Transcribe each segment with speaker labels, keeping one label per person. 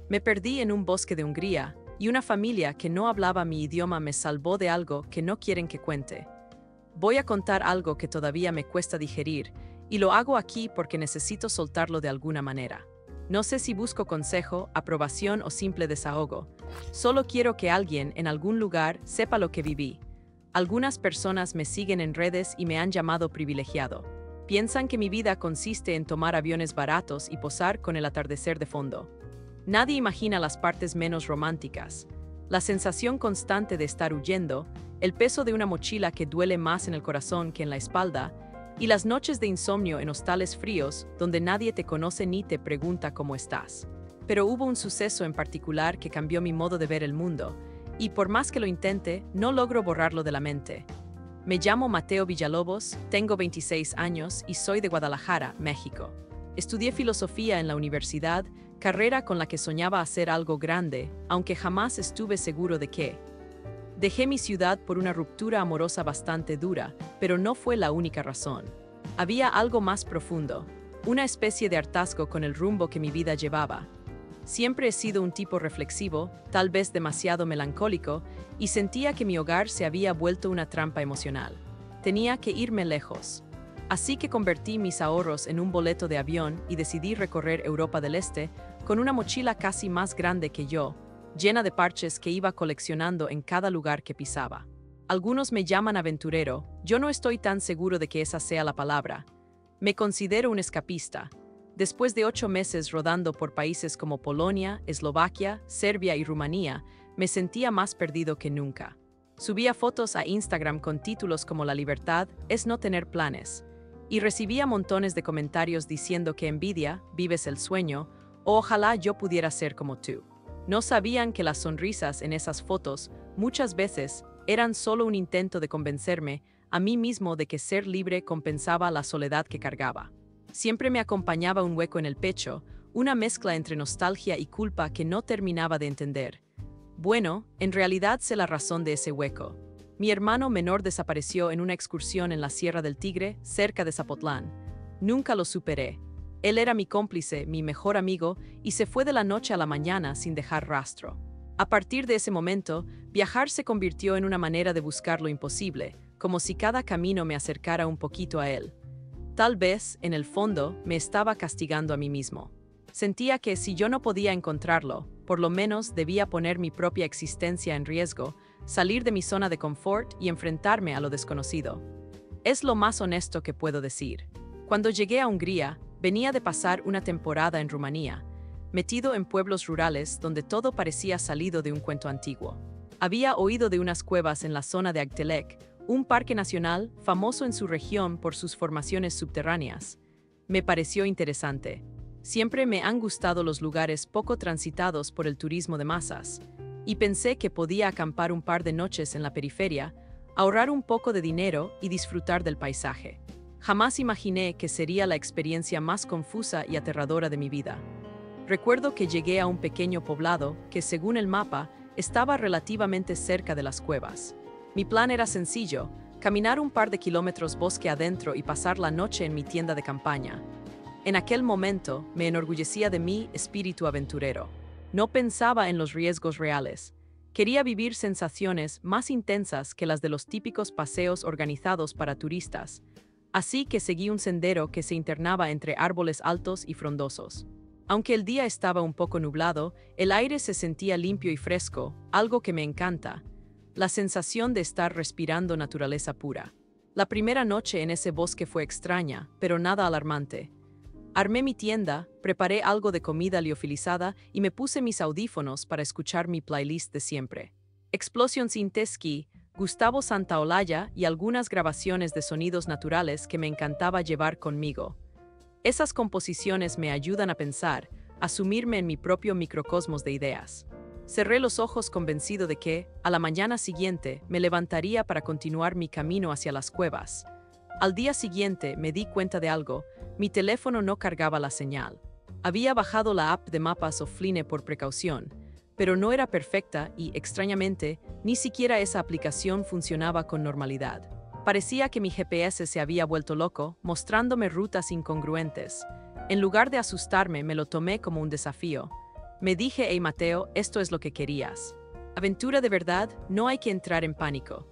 Speaker 1: Me perdí en un bosque de Hungría, y una familia que no hablaba mi idioma me salvó de algo que no quieren que cuente. Voy a contar algo que todavía me cuesta digerir, y lo hago aquí porque necesito soltarlo de alguna manera. No sé si busco consejo, aprobación o simple desahogo. Solo quiero que alguien en algún lugar sepa lo que viví. Algunas personas me siguen en redes y me han llamado privilegiado. Piensan que mi vida consiste en tomar aviones baratos y posar con el atardecer de fondo. Nadie imagina las partes menos románticas. La sensación constante de estar huyendo, el peso de una mochila que duele más en el corazón que en la espalda, y las noches de insomnio en hostales fríos donde nadie te conoce ni te pregunta cómo estás. Pero hubo un suceso en particular que cambió mi modo de ver el mundo, y por más que lo intente, no logro borrarlo de la mente. Me llamo Mateo Villalobos, tengo 26 años y soy de Guadalajara, México. Estudié filosofía en la universidad, carrera con la que soñaba hacer algo grande, aunque jamás estuve seguro de qué. Dejé mi ciudad por una ruptura amorosa bastante dura, pero no fue la única razón. Había algo más profundo, una especie de hartazgo con el rumbo que mi vida llevaba. Siempre he sido un tipo reflexivo, tal vez demasiado melancólico, y sentía que mi hogar se había vuelto una trampa emocional. Tenía que irme lejos. Así que convertí mis ahorros en un boleto de avión y decidí recorrer Europa del Este con una mochila casi más grande que yo, llena de parches que iba coleccionando en cada lugar que pisaba. Algunos me llaman aventurero, yo no estoy tan seguro de que esa sea la palabra. Me considero un escapista. Después de 8 meses rodando por países como Polonia, Eslovaquia, Serbia y Rumanía, me sentía más perdido que nunca. Subía fotos a Instagram con títulos como "La libertad es no tener planes", y recibía montones de comentarios diciendo que envidia, vives el sueño, o ojalá yo pudiera ser como tú. No sabían que las sonrisas en esas fotos, muchas veces, eran solo un intento de convencerme a mí mismo de que ser libre compensaba la soledad que cargaba. Siempre me acompañaba un hueco en el pecho, una mezcla entre nostalgia y culpa que no terminaba de entender. Bueno, en realidad sé la razón de ese hueco. Mi hermano menor desapareció en una excursión en la Sierra del Tigre, cerca de Zapotlán. Nunca lo superé. Él era mi cómplice, mi mejor amigo, y se fue de la noche a la mañana sin dejar rastro. A partir de ese momento, viajar se convirtió en una manera de buscar lo imposible, como si cada camino me acercara un poquito a él. Tal vez, en el fondo, me estaba castigando a mí mismo. Sentía que si yo no podía encontrarlo, por lo menos debía poner mi propia existencia en riesgo, salir de mi zona de confort y enfrentarme a lo desconocido. Es lo más honesto que puedo decir. Cuando llegué a Hungría, venía de pasar una temporada en Rumanía, metido en pueblos rurales donde todo parecía salido de un cuento antiguo. Había oído de unas cuevas en la zona de Agtelec, un parque nacional famoso en su región por sus formaciones subterráneas. Me pareció interesante. Siempre me han gustado los lugares poco transitados por el turismo de masas, y pensé que podía acampar un par de noches en la periferia, ahorrar un poco de dinero y disfrutar del paisaje. Jamás imaginé que sería la experiencia más confusa y aterradora de mi vida. Recuerdo que llegué a un pequeño poblado que, según el mapa, estaba relativamente cerca de las cuevas. Mi plan era sencillo: caminar un par de kilómetros bosque adentro y pasar la noche en mi tienda de campaña. En aquel momento, me enorgullecía de mi espíritu aventurero. No pensaba en los riesgos reales. Quería vivir sensaciones más intensas que las de los típicos paseos organizados para turistas. Así que seguí un sendero que se internaba entre árboles altos y frondosos. Aunque el día estaba un poco nublado, el aire se sentía limpio y fresco, algo que me encanta. La sensación de estar respirando naturaleza pura. La primera noche en ese bosque fue extraña, pero nada alarmante. Armé mi tienda, preparé algo de comida liofilizada y me puse mis audífonos para escuchar mi playlist de siempre. Explosion Sinteski, Gustavo Santaolalla y algunas grabaciones de sonidos naturales que me encantaba llevar conmigo. Esas composiciones me ayudan a pensar, a sumirme en mi propio microcosmos de ideas. Cerré los ojos convencido de que, a la mañana siguiente, me levantaría para continuar mi camino hacia las cuevas. Al día siguiente me di cuenta de algo: mi teléfono no cargaba la señal. Había bajado la app de mapas Offline por precaución, pero no era perfecta y, extrañamente, ni siquiera esa aplicación funcionaba con normalidad. Parecía que mi GPS se había vuelto loco, mostrándome rutas incongruentes. En lugar de asustarme, me lo tomé como un desafío. Me dije, hey Mateo, esto es lo que querías. Aventura de verdad, no hay que entrar en pánico.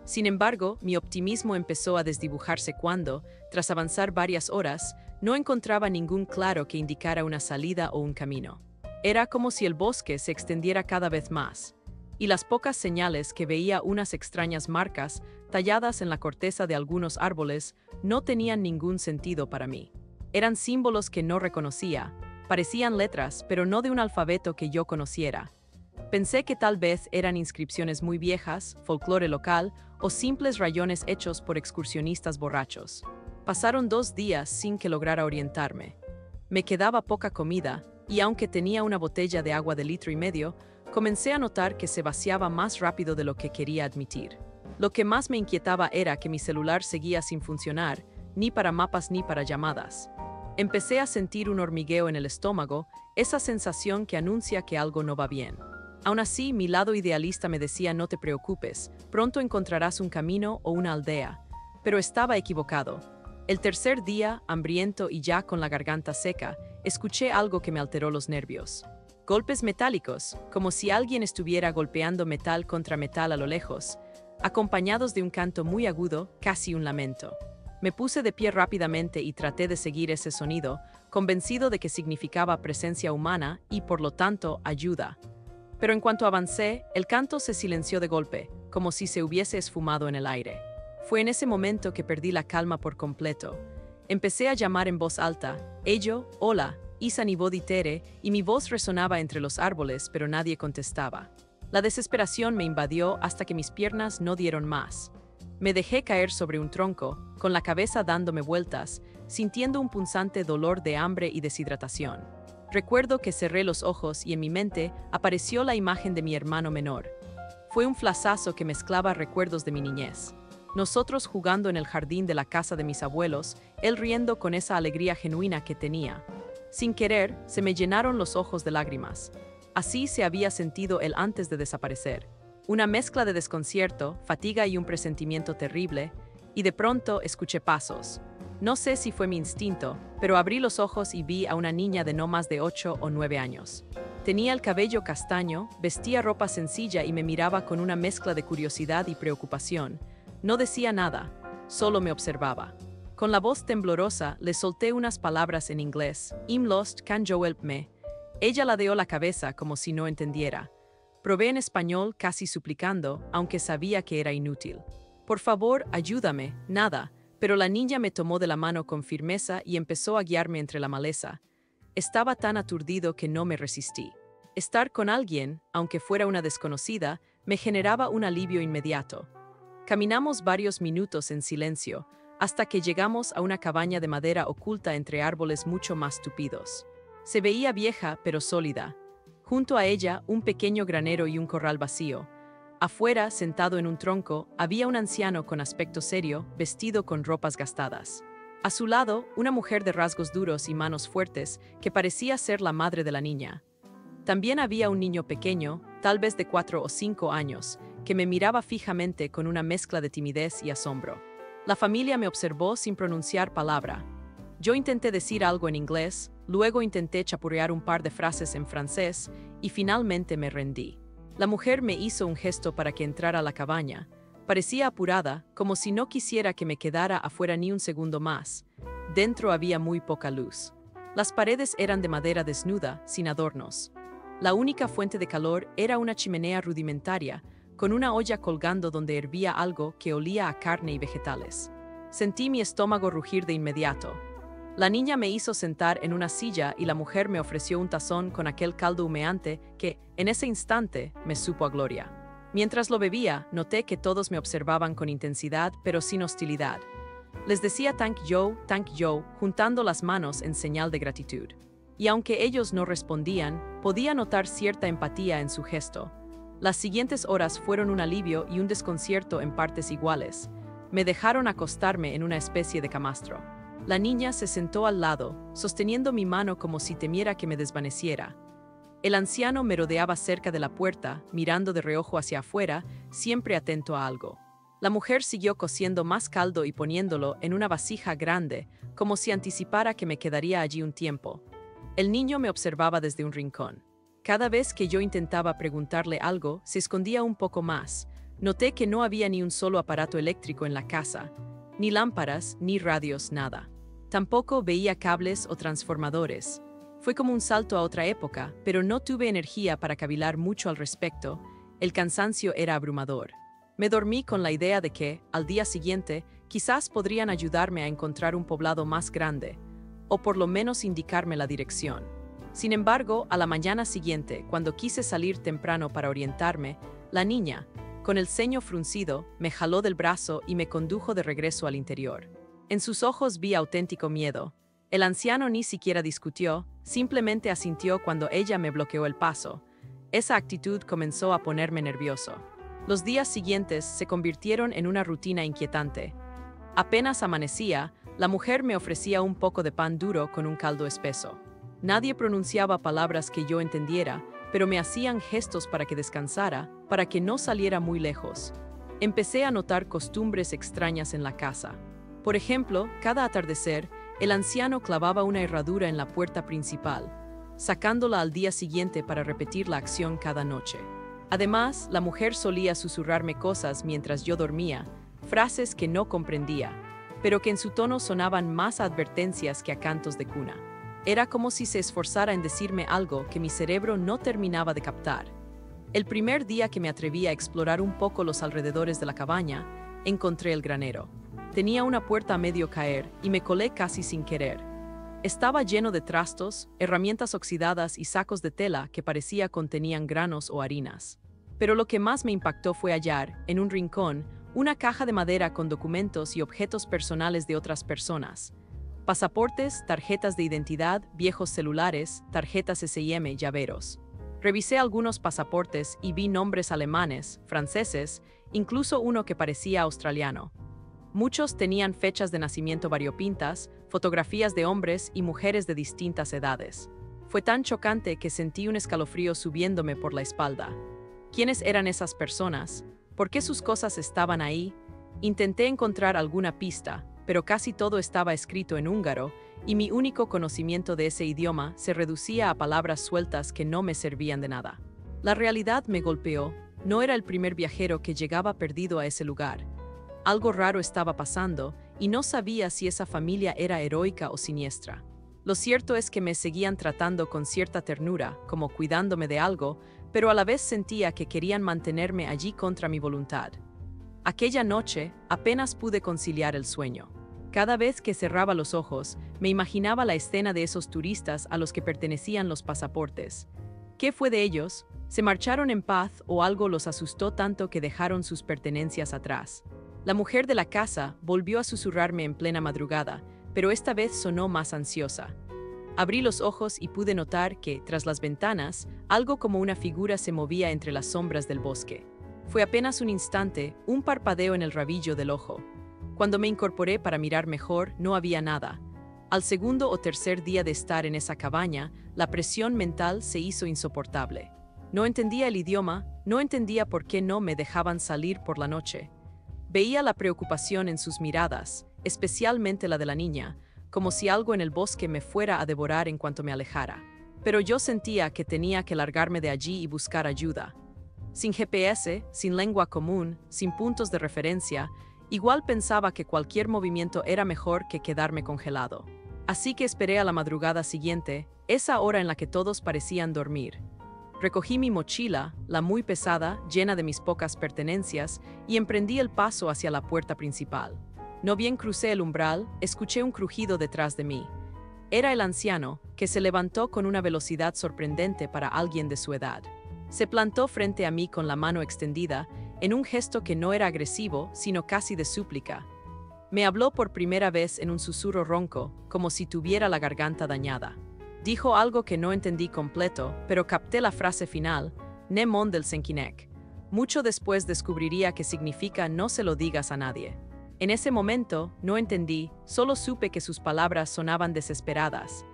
Speaker 1: Sin embargo, mi optimismo empezó a desdibujarse cuando, tras avanzar varias horas, no encontraba ningún claro que indicara una salida o un camino. Era como si el bosque se extendiera cada vez más, y las pocas señales que veía, unas extrañas marcas talladas en la corteza de algunos árboles, no tenían ningún sentido para mí. Eran símbolos que no reconocía, parecían letras, pero no de un alfabeto que yo conociera. Pensé que tal vez eran inscripciones muy viejas, folclore local o simples rayones hechos por excursionistas borrachos. Pasaron 2 días sin que lograra orientarme. Me quedaba poca comida, y aunque tenía una botella de agua de 1,5 litros, comencé a notar que se vaciaba más rápido de lo que quería admitir. Lo que más me inquietaba era que mi celular seguía sin funcionar, ni para mapas ni para llamadas. Empecé a sentir un hormigueo en el estómago, esa sensación que anuncia que algo no va bien. Aún así, mi lado idealista me decía, no te preocupes, pronto encontrarás un camino o una aldea. Pero estaba equivocado. El tercer día, hambriento y ya con la garganta seca, escuché algo que me alteró los nervios. Golpes metálicos, como si alguien estuviera golpeando metal contra metal a lo lejos, acompañados de un canto muy agudo, casi un lamento. Me puse de pie rápidamente y traté de seguir ese sonido, convencido de que significaba presencia humana y, por lo tanto, ayuda. Pero en cuanto avancé, el canto se silenció de golpe, como si se hubiese esfumado en el aire. Fue en ese momento que perdí la calma por completo. Empecé a llamar en voz alta, «Ello, hola, Isa ni vodi tere», y mi voz resonaba entre los árboles, pero nadie contestaba. La desesperación me invadió hasta que mis piernas no dieron más. Me dejé caer sobre un tronco, con la cabeza dándome vueltas, sintiendo un punzante dolor de hambre y deshidratación. Recuerdo que cerré los ojos y en mi mente apareció la imagen de mi hermano menor. Fue un flashazo que mezclaba recuerdos de mi niñez. Nosotros jugando en el jardín de la casa de mis abuelos, él riendo con esa alegría genuina que tenía. Sin querer, se me llenaron los ojos de lágrimas. Así se había sentido él antes de desaparecer. Una mezcla de desconcierto, fatiga y un presentimiento terrible, y de pronto escuché pasos. No sé si fue mi instinto, pero abrí los ojos y vi a una niña de no más de 8 o 9 años. Tenía el cabello castaño, vestía ropa sencilla y me miraba con una mezcla de curiosidad y preocupación. No decía nada, solo me observaba. Con la voz temblorosa le solté unas palabras en inglés. «Im lost, can yo help me?» Ella ladeó la cabeza como si no entendiera. Probé en español casi suplicando, aunque sabía que era inútil. «Por favor, ayúdame», nada, pero la niña me tomó de la mano con firmeza y empezó a guiarme entre la maleza. Estaba tan aturdido que no me resistí. Estar con alguien, aunque fuera una desconocida, me generaba un alivio inmediato. Caminamos varios minutos en silencio, hasta que llegamos a una cabaña de madera oculta entre árboles mucho más tupidos. Se veía vieja, pero sólida. Junto a ella, un pequeño granero y un corral vacío. Afuera, sentado en un tronco, había un anciano con aspecto serio, vestido con ropas gastadas. A su lado, una mujer de rasgos duros y manos fuertes, que parecía ser la madre de la niña. También había un niño pequeño, tal vez de 4 o 5 años, que me miraba fijamente con una mezcla de timidez y asombro. La familia me observó sin pronunciar palabra. Yo intenté decir algo en inglés, luego intenté chapurrear un par de frases en francés, y finalmente me rendí. La mujer me hizo un gesto para que entrara a la cabaña. Parecía apurada, como si no quisiera que me quedara afuera ni un segundo más. Dentro había muy poca luz. Las paredes eran de madera desnuda, sin adornos. La única fuente de calor era una chimenea rudimentaria, con una olla colgando donde hervía algo que olía a carne y vegetales. Sentí mi estómago rugir de inmediato. La niña me hizo sentar en una silla y la mujer me ofreció un tazón con aquel caldo humeante que, en ese instante, me supo a gloria. Mientras lo bebía, noté que todos me observaban con intensidad, pero sin hostilidad. Les decía thank you, juntando las manos en señal de gratitud. Y aunque ellos no respondían, podía notar cierta empatía en su gesto. Las siguientes horas fueron un alivio y un desconcierto en partes iguales. Me dejaron acostarme en una especie de camastro. La niña se sentó al lado, sosteniendo mi mano como si temiera que me desvaneciera. El anciano me rodeaba cerca de la puerta, mirando de reojo hacia afuera, siempre atento a algo. La mujer siguió cociendo más caldo y poniéndolo en una vasija grande, como si anticipara que me quedaría allí un tiempo. El niño me observaba desde un rincón. Cada vez que yo intentaba preguntarle algo, se escondía un poco más. Noté que no había ni un solo aparato eléctrico en la casa, ni lámparas, ni radios, nada. Tampoco veía cables o transformadores. Fue como un salto a otra época, pero no tuve energía para cavilar mucho al respecto. El cansancio era abrumador. Me dormí con la idea de que, al día siguiente, quizás podrían ayudarme a encontrar un poblado más grande, o por lo menos indicarme la dirección. Sin embargo, a la mañana siguiente, cuando quise salir temprano para orientarme, la niña, con el ceño fruncido, me jaló del brazo y me condujo de regreso al interior. En sus ojos vi auténtico miedo. El anciano ni siquiera discutió, simplemente asintió cuando ella me bloqueó el paso. Esa actitud comenzó a ponerme nervioso. Los días siguientes se convirtieron en una rutina inquietante. Apenas amanecía, la mujer me ofrecía un poco de pan duro con un caldo espeso. Nadie pronunciaba palabras que yo entendiera, pero me hacían gestos para que descansara, para que no saliera muy lejos. Empecé a notar costumbres extrañas en la casa. Por ejemplo, cada atardecer, el anciano clavaba una herradura en la puerta principal, sacándola al día siguiente para repetir la acción cada noche. Además, la mujer solía susurrarme cosas mientras yo dormía, frases que no comprendía, pero que en su tono sonaban más a advertencias que a cantos de cuna. Era como si se esforzara en decirme algo que mi cerebro no terminaba de captar. El primer día que me atreví a explorar un poco los alrededores de la cabaña, encontré el granero. Tenía una puerta a medio caer y me colé casi sin querer. Estaba lleno de trastos, herramientas oxidadas y sacos de tela que parecía contenían granos o harinas. Pero lo que más me impactó fue hallar, en un rincón, una caja de madera con documentos y objetos personales de otras personas. Pasaportes, tarjetas de identidad, viejos celulares, tarjetas SIM, llaveros. Revisé algunos pasaportes y vi nombres alemanes, franceses, incluso uno que parecía australiano. Muchos tenían fechas de nacimiento variopintas, fotografías de hombres y mujeres de distintas edades. Fue tan chocante que sentí un escalofrío subiéndome por la espalda. ¿Quiénes eran esas personas? ¿Por qué sus cosas estaban ahí? Intenté encontrar alguna pista, pero casi todo estaba escrito en húngaro, y mi único conocimiento de ese idioma se reducía a palabras sueltas que no me servían de nada. La realidad me golpeó. No era el primer viajero que llegaba perdido a ese lugar. Algo raro estaba pasando, y no sabía si esa familia era heroica o siniestra. Lo cierto es que me seguían tratando con cierta ternura, como cuidándome de algo, pero a la vez sentía que querían mantenerme allí contra mi voluntad. Aquella noche, apenas pude conciliar el sueño. Cada vez que cerraba los ojos, me imaginaba la escena de esos turistas a los que pertenecían los pasaportes. ¿Qué fue de ellos? ¿Se marcharon en paz o algo los asustó tanto que dejaron sus pertenencias atrás? La mujer de la casa volvió a susurrarme en plena madrugada, pero esta vez sonó más ansiosa. Abrí los ojos y pude notar que, tras las ventanas, algo como una figura se movía entre las sombras del bosque. Fue apenas un instante, un parpadeo en el rabillo del ojo. Cuando me incorporé para mirar mejor, no había nada. Al segundo o tercer día de estar en esa cabaña, la presión mental se hizo insoportable. No entendía el idioma, no entendía por qué no me dejaban salir por la noche. Veía la preocupación en sus miradas, especialmente la de la niña, como si algo en el bosque me fuera a devorar en cuanto me alejara. Pero yo sentía que tenía que largarme de allí y buscar ayuda. Sin GPS, sin lengua común, sin puntos de referencia, igual pensaba que cualquier movimiento era mejor que quedarme congelado. Así que esperé a la madrugada siguiente, esa hora en la que todos parecían dormir. Recogí mi mochila, la muy pesada, llena de mis pocas pertenencias, y emprendí el paso hacia la puerta principal. No bien crucé el umbral, escuché un crujido detrás de mí. Era el anciano, que se levantó con una velocidad sorprendente para alguien de su edad. Se plantó frente a mí con la mano extendida, en un gesto que no era agresivo, sino casi de súplica. Me habló por primera vez en un susurro ronco, como si tuviera la garganta dañada. Dijo algo que no entendí completo, pero capté la frase final, "Ne mon del Senkinek". Mucho después descubriría que significa "no se lo digas a nadie". En ese momento, no entendí, solo supe que sus palabras sonaban desesperadas.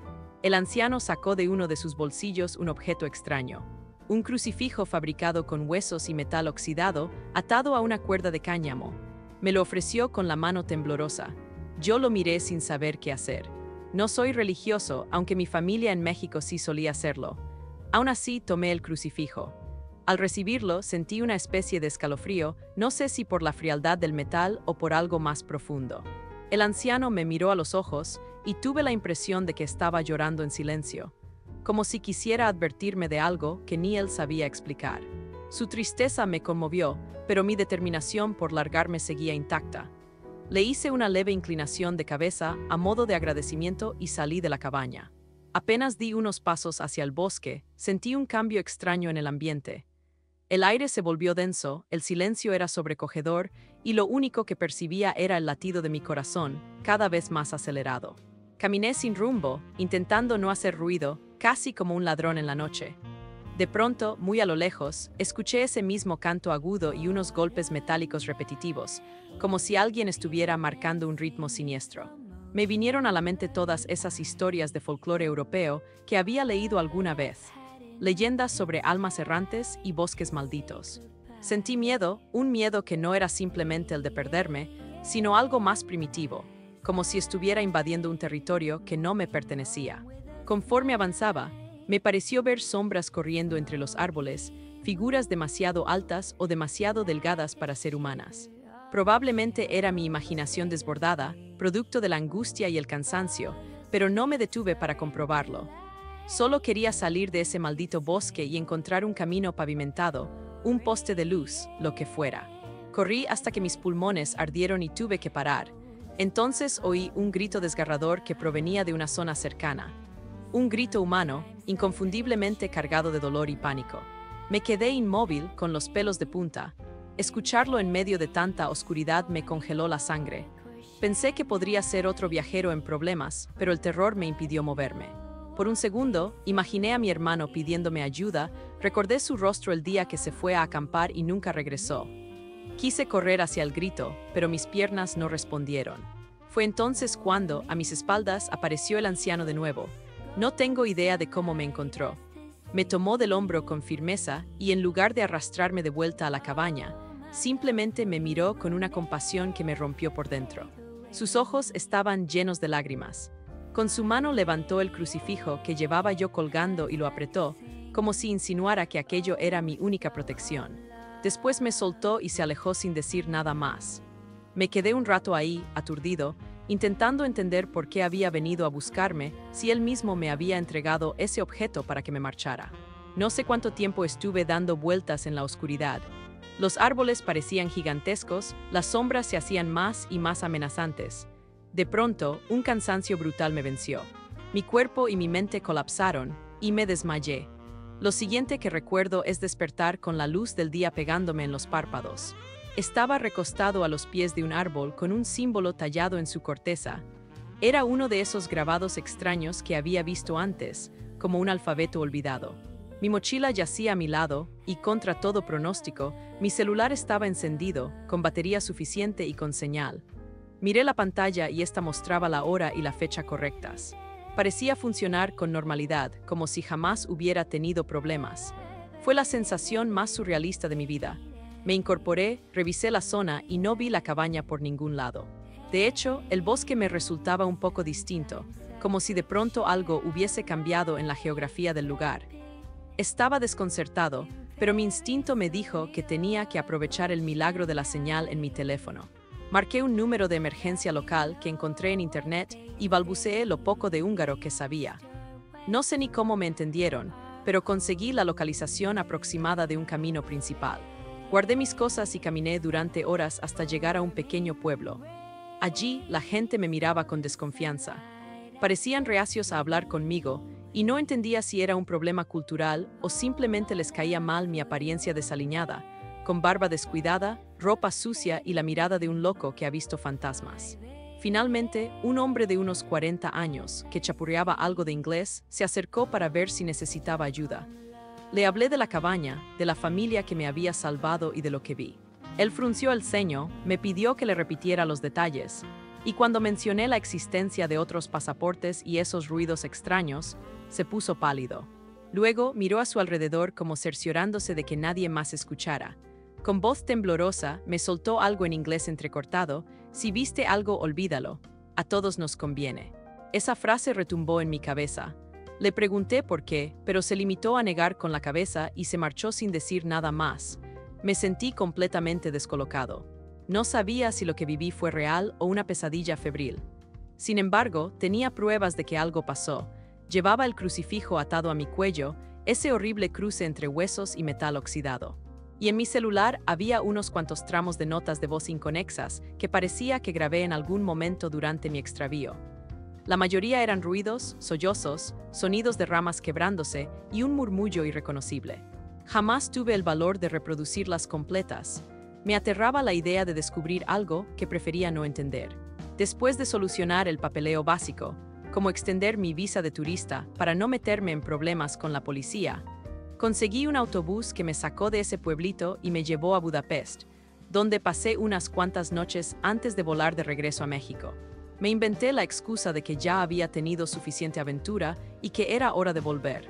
Speaker 1: El anciano sacó de uno de sus bolsillos un objeto extraño. Un crucifijo fabricado con huesos y metal oxidado, atado a una cuerda de cáñamo. Me lo ofreció con la mano temblorosa. Yo lo miré sin saber qué hacer. No soy religioso, aunque mi familia en México sí solía serlo. Aún así, tomé el crucifijo. Al recibirlo, sentí una especie de escalofrío, no sé si por la frialdad del metal o por algo más profundo. El anciano me miró a los ojos y tuve la impresión de que estaba llorando en silencio, como si quisiera advertirme de algo que ni él sabía explicar. Su tristeza me conmovió, pero mi determinación por largarme seguía intacta. Le hice una leve inclinación de cabeza a modo de agradecimiento y salí de la cabaña. Apenas di unos pasos hacia el bosque, sentí un cambio extraño en el ambiente. El aire se volvió denso, el silencio era sobrecogedor y lo único que percibía era el latido de mi corazón, cada vez más acelerado. Caminé sin rumbo, intentando no hacer ruido, casi como un ladrón en la noche. De pronto, muy a lo lejos, escuché ese mismo canto agudo y unos golpes metálicos repetitivos, como si alguien estuviera marcando un ritmo siniestro. Me vinieron a la mente todas esas historias de folclore europeo que había leído alguna vez. Leyendas sobre almas errantes y bosques malditos. Sentí miedo, un miedo que no era simplemente el de perderme, sino algo más primitivo, como si estuviera invadiendo un territorio que no me pertenecía. Conforme avanzaba, me pareció ver sombras corriendo entre los árboles, figuras demasiado altas o demasiado delgadas para ser humanas. Probablemente era mi imaginación desbordada, producto de la angustia y el cansancio, pero no me detuve para comprobarlo. Solo quería salir de ese maldito bosque y encontrar un camino pavimentado, un poste de luz, lo que fuera. Corrí hasta que mis pulmones ardieron y tuve que parar. Entonces oí un grito desgarrador que provenía de una zona cercana. Un grito humano, inconfundiblemente cargado de dolor y pánico. Me quedé inmóvil, con los pelos de punta. Escucharlo en medio de tanta oscuridad me congeló la sangre. Pensé que podría ser otro viajero en problemas, pero el terror me impidió moverme. Por un segundo, imaginé a mi hermano pidiéndome ayuda, recordé su rostro el día que se fue a acampar y nunca regresó. Quise correr hacia el grito, pero mis piernas no respondieron. Fue entonces cuando, a mis espaldas, apareció el anciano de nuevo. No tengo idea de cómo me encontró. Me tomó del hombro con firmeza y en lugar de arrastrarme de vuelta a la cabaña, simplemente me miró con una compasión que me rompió por dentro. Sus ojos estaban llenos de lágrimas. Con su mano levantó el crucifijo que llevaba yo colgando y lo apretó, como si insinuara que aquello era mi única protección. Después me soltó y se alejó sin decir nada más. Me quedé un rato ahí, aturdido, intentando entender por qué había venido a buscarme si él mismo me había entregado ese objeto para que me marchara. No sé cuánto tiempo estuve dando vueltas en la oscuridad. Los árboles parecían gigantescos, las sombras se hacían más y más amenazantes. De pronto, un cansancio brutal me venció. Mi cuerpo y mi mente colapsaron, y me desmayé. Lo siguiente que recuerdo es despertar con la luz del día pegándome en los párpados. Estaba recostado a los pies de un árbol con un símbolo tallado en su corteza. Era uno de esos grabados extraños que había visto antes, como un alfabeto olvidado. Mi mochila yacía a mi lado, y contra todo pronóstico, mi celular estaba encendido, con batería suficiente y con señal. Miré la pantalla y esta mostraba la hora y la fecha correctas. Parecía funcionar con normalidad, como si jamás hubiera tenido problemas. Fue la sensación más surrealista de mi vida. Me incorporé, revisé la zona y no vi la cabaña por ningún lado. De hecho, el bosque me resultaba un poco distinto, como si de pronto algo hubiese cambiado en la geografía del lugar. Estaba desconcertado, pero mi instinto me dijo que tenía que aprovechar el milagro de la señal en mi teléfono. Marqué un número de emergencia local que encontré en internet y balbuceé lo poco de húngaro que sabía. No sé ni cómo me entendieron, pero conseguí la localización aproximada de un camino principal. Guardé mis cosas y caminé durante horas hasta llegar a un pequeño pueblo. Allí, la gente me miraba con desconfianza. Parecían reacios a hablar conmigo, y no entendía si era un problema cultural o simplemente les caía mal mi apariencia desaliñada, con barba descuidada, ropa sucia y la mirada de un loco que ha visto fantasmas. Finalmente, un hombre de unos 40 años, que chapurreaba algo de inglés, se acercó para ver si necesitaba ayuda. Le hablé de la cabaña, de la familia que me había salvado y de lo que vi. Él frunció el ceño, me pidió que le repitiera los detalles, y cuando mencioné la existencia de otros pasaportes y esos ruidos extraños, se puso pálido. Luego miró a su alrededor como cerciorándose de que nadie más escuchara. Con voz temblorosa, me soltó algo en inglés entrecortado: si viste algo, olvídalo. A todos nos conviene. Esa frase retumbó en mi cabeza. Le pregunté por qué, pero se limitó a negar con la cabeza y se marchó sin decir nada más. Me sentí completamente descolocado. No sabía si lo que viví fue real o una pesadilla febril. Sin embargo, tenía pruebas de que algo pasó. Llevaba el crucifijo atado a mi cuello, ese horrible cruce entre huesos y metal oxidado. Y en mi celular había unos cuantos tramos de notas de voz inconexas que parecía que grabé en algún momento durante mi extravío. La mayoría eran ruidos, sollozos, sonidos de ramas quebrándose y un murmullo irreconocible. Jamás tuve el valor de reproducirlas completas. Me aterraba la idea de descubrir algo que prefería no entender. Después de solucionar el papeleo básico, como extender mi visa de turista para no meterme en problemas con la policía, conseguí un autobús que me sacó de ese pueblito y me llevó a Budapest, donde pasé unas cuantas noches antes de volar de regreso a México. Me inventé la excusa de que ya había tenido suficiente aventura y que era hora de volver.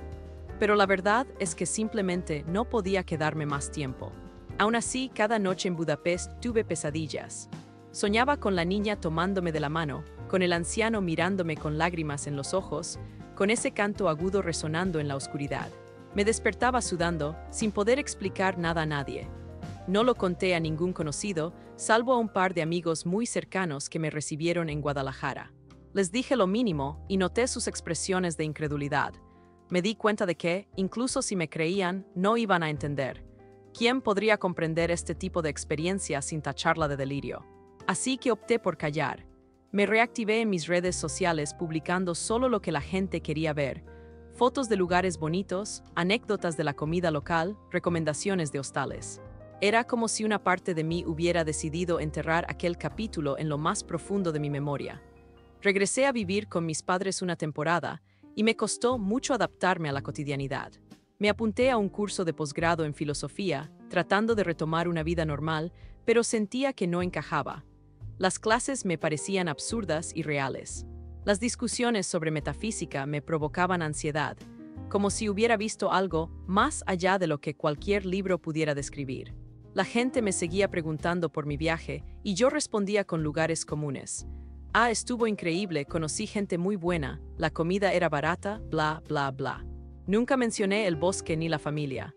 Speaker 1: Pero la verdad es que simplemente no podía quedarme más tiempo. Aún así, cada noche en Budapest tuve pesadillas. Soñaba con la niña tomándome de la mano, con el anciano mirándome con lágrimas en los ojos, con ese canto agudo resonando en la oscuridad. Me despertaba sudando, sin poder explicar nada a nadie. No lo conté a ningún conocido, salvo a un par de amigos muy cercanos que me recibieron en Guadalajara. Les dije lo mínimo y noté sus expresiones de incredulidad. Me di cuenta de que, incluso si me creían, no iban a entender. ¿Quién podría comprender este tipo de experiencia sin tacharla de delirio? Así que opté por callar. Me reactivé en mis redes sociales publicando solo lo que la gente quería ver: fotos de lugares bonitos, anécdotas de la comida local, recomendaciones de hostales. Era como si una parte de mí hubiera decidido enterrar aquel capítulo en lo más profundo de mi memoria. Regresé a vivir con mis padres una temporada y me costó mucho adaptarme a la cotidianidad. Me apunté a un curso de posgrado en filosofía, tratando de retomar una vida normal, pero sentía que no encajaba. Las clases me parecían absurdas y reales. Las discusiones sobre metafísica me provocaban ansiedad, como si hubiera visto algo más allá de lo que cualquier libro pudiera describir. La gente me seguía preguntando por mi viaje y yo respondía con lugares comunes. Estuvo increíble, conocí gente muy buena, la comida era barata, bla, bla, bla. Nunca mencioné el bosque ni la familia.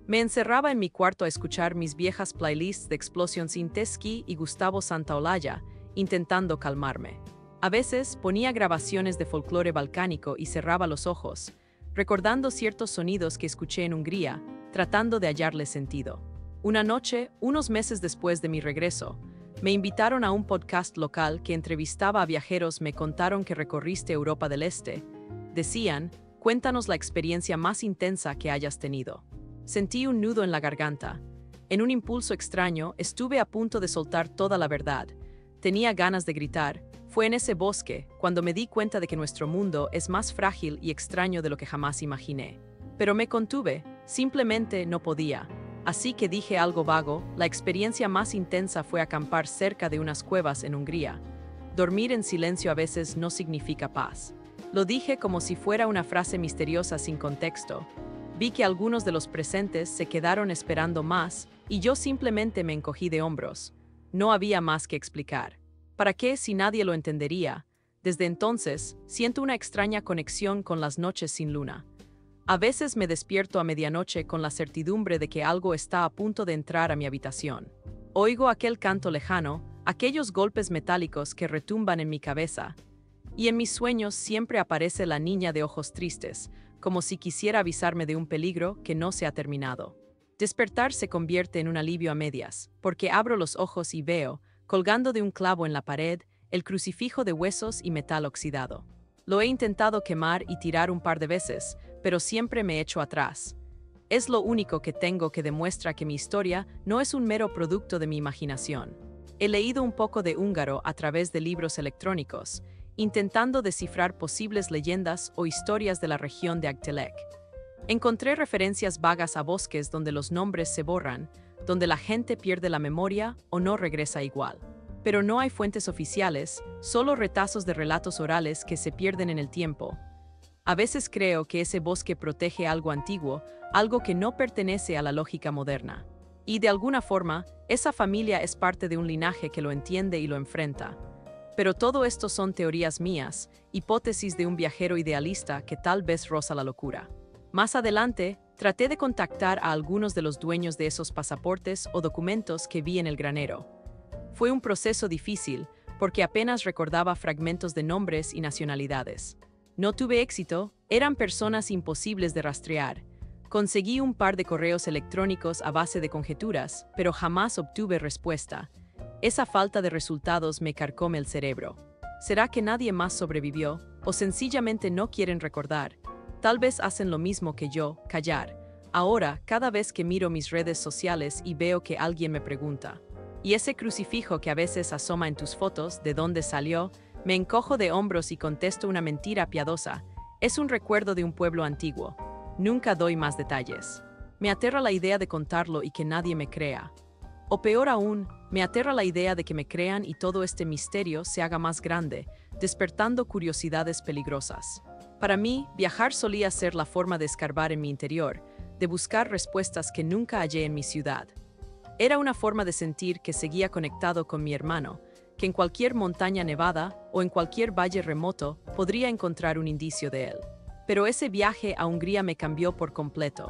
Speaker 1: Me encerraba en mi cuarto a escuchar mis viejas playlists de Explosion Sintesky y Gustavo Santaolalla, intentando calmarme. A veces ponía grabaciones de folclore balcánico y cerraba los ojos, recordando ciertos sonidos que escuché en Hungría, tratando de hallarle sentido. Una noche, unos meses después de mi regreso, me invitaron a un podcast local que entrevistaba a viajeros. Me contaron que recorriste Europa del Este. Decían: cuéntanos la experiencia más intensa que hayas tenido. Sentí un nudo en la garganta. En un impulso extraño, estuve a punto de soltar toda la verdad. Tenía ganas de gritar. Fue en ese bosque cuando me di cuenta de que nuestro mundo es más frágil y extraño de lo que jamás imaginé. Pero me contuve, simplemente no podía. Así que dije algo vago: la experiencia más intensa fue acampar cerca de unas cuevas en Hungría. Dormir en silencio a veces no significa paz. Lo dije como si fuera una frase misteriosa sin contexto. Vi que algunos de los presentes se quedaron esperando más y yo simplemente me encogí de hombros. No había más que explicar. ¿Para qué si nadie lo entendería? Desde entonces, siento una extraña conexión con las noches sin luna. A veces me despierto a medianoche con la certidumbre de que algo está a punto de entrar a mi habitación. Oigo aquel canto lejano, aquellos golpes metálicos que retumban en mi cabeza. Y en mis sueños siempre aparece la niña de ojos tristes, como si quisiera avisarme de un peligro que no se ha terminado. Despertar se convierte en un alivio a medias, porque abro los ojos y veo, colgando de un clavo en la pared, el crucifijo de huesos y metal oxidado. Lo he intentado quemar y tirar un par de veces, pero siempre me echo atrás. Es lo único que tengo que demuestra que mi historia no es un mero producto de mi imaginación. He leído un poco de húngaro a través de libros electrónicos, intentando descifrar posibles leyendas o historias de la región de Agtelec. Encontré referencias vagas a bosques donde los nombres se borran, donde la gente pierde la memoria o no regresa igual. Pero no hay fuentes oficiales, solo retazos de relatos orales que se pierden en el tiempo. A veces creo que ese bosque protege algo antiguo, algo que no pertenece a la lógica moderna. Y de alguna forma, esa familia es parte de un linaje que lo entiende y lo enfrenta. Pero todo esto son teorías mías, hipótesis de un viajero idealista que tal vez roza la locura. Más adelante, traté de contactar a algunos de los dueños de esos pasaportes o documentos que vi en el granero. Fue un proceso difícil, porque apenas recordaba fragmentos de nombres y nacionalidades. No tuve éxito, eran personas imposibles de rastrear. Conseguí un par de correos electrónicos a base de conjeturas, pero jamás obtuve respuesta. Esa falta de resultados me carcome el cerebro. ¿Será que nadie más sobrevivió? ¿O sencillamente no quieren recordar? Tal vez hacen lo mismo que yo, callar. Ahora, cada vez que miro mis redes sociales y veo que alguien me pregunta, y ese crucifijo que a veces asoma en tus fotos, ¿de dónde salió?, me encojo de hombros y contesto una mentira piadosa. Es un recuerdo de un pueblo antiguo. Nunca doy más detalles. Me aterra la idea de contarlo y que nadie me crea. O peor aún, me aterra la idea de que me crean y todo este misterio se haga más grande, despertando curiosidades peligrosas. Para mí, viajar solía ser la forma de escarbar en mi interior, de buscar respuestas que nunca hallé en mi ciudad. Era una forma de sentir que seguía conectado con mi hermano, que en cualquier montaña nevada o en cualquier valle remoto podría encontrar un indicio de él. Pero ese viaje a Hungría me cambió por completo.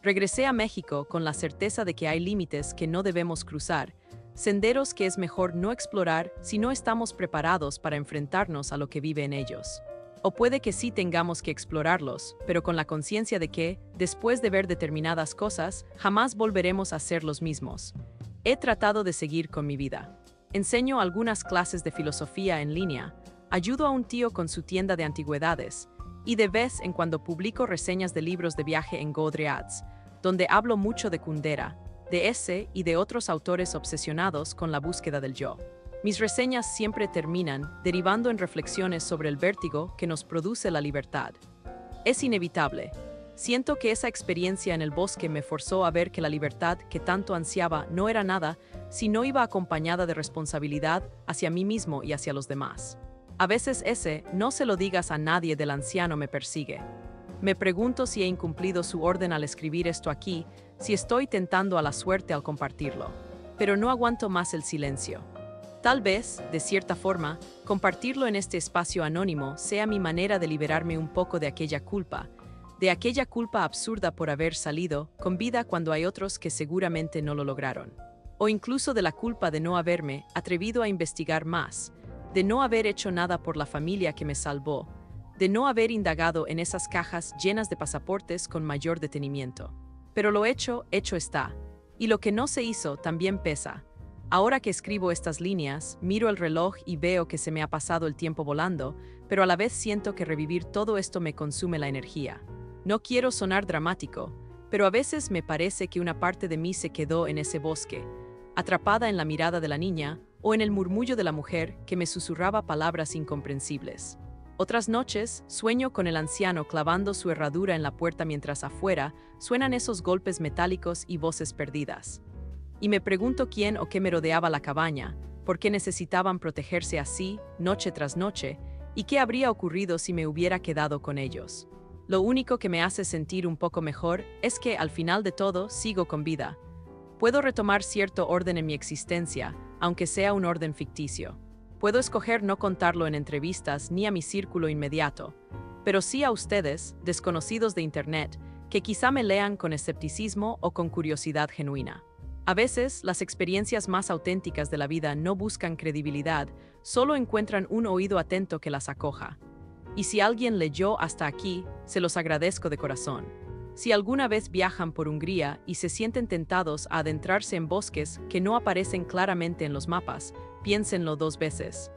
Speaker 1: Regresé a México con la certeza de que hay límites que no debemos cruzar, senderos que es mejor no explorar si no estamos preparados para enfrentarnos a lo que vive en ellos. O puede que sí tengamos que explorarlos, pero con la conciencia de que, después de ver determinadas cosas, jamás volveremos a ser los mismos. He tratado de seguir con mi vida. Enseño algunas clases de filosofía en línea, ayudo a un tío con su tienda de antigüedades, y de vez en cuando publico reseñas de libros de viaje en Goodreads, donde hablo mucho de Kundera, de ese y de otros autores obsesionados con la búsqueda del yo. Mis reseñas siempre terminan derivando en reflexiones sobre el vértigo que nos produce la libertad. Es inevitable. Siento que esa experiencia en el bosque me forzó a ver que la libertad que tanto ansiaba no era nada si no iba acompañada de responsabilidad hacia mí mismo y hacia los demás. A veces ese "no se lo digas a nadie" del anciano me persigue. Me pregunto si he incumplido su orden al escribir esto aquí, si estoy tentando a la suerte al compartirlo. Pero no aguanto más el silencio. Tal vez, de cierta forma, compartirlo en este espacio anónimo sea mi manera de liberarme un poco de aquella culpa absurda por haber salido con vida cuando hay otros que seguramente no lo lograron. O incluso de la culpa de no haberme atrevido a investigar más, de no haber hecho nada por la familia que me salvó, de no haber indagado en esas cajas llenas de pasaportes con mayor detenimiento. Pero lo hecho está, y lo que no se hizo también pesa. Ahora que escribo estas líneas, miro el reloj y veo que se me ha pasado el tiempo volando, pero a la vez siento que revivir todo esto me consume la energía. No quiero sonar dramático, pero a veces me parece que una parte de mí se quedó en ese bosque, atrapada en la mirada de la niña o en el murmullo de la mujer que me susurraba palabras incomprensibles. Otras noches, sueño con el anciano clavando su herradura en la puerta mientras afuera suenan esos golpes metálicos y voces perdidas. Y me pregunto quién o qué merodeaba la cabaña, por qué necesitaban protegerse así, noche tras noche, y qué habría ocurrido si me hubiera quedado con ellos. Lo único que me hace sentir un poco mejor es que, al final de todo, sigo con vida. Puedo retomar cierto orden en mi existencia, aunque sea un orden ficticio. Puedo escoger no contarlo en entrevistas ni a mi círculo inmediato, pero sí a ustedes, desconocidos de Internet, que quizá me lean con escepticismo o con curiosidad genuina. A veces, las experiencias más auténticas de la vida no buscan credibilidad, solo encuentran un oído atento que las acoja. Y si alguien leyó hasta aquí, se los agradezco de corazón. Si alguna vez viajan por Hungría y se sienten tentados a adentrarse en bosques que no aparecen claramente en los mapas, piénsenlo 2 veces.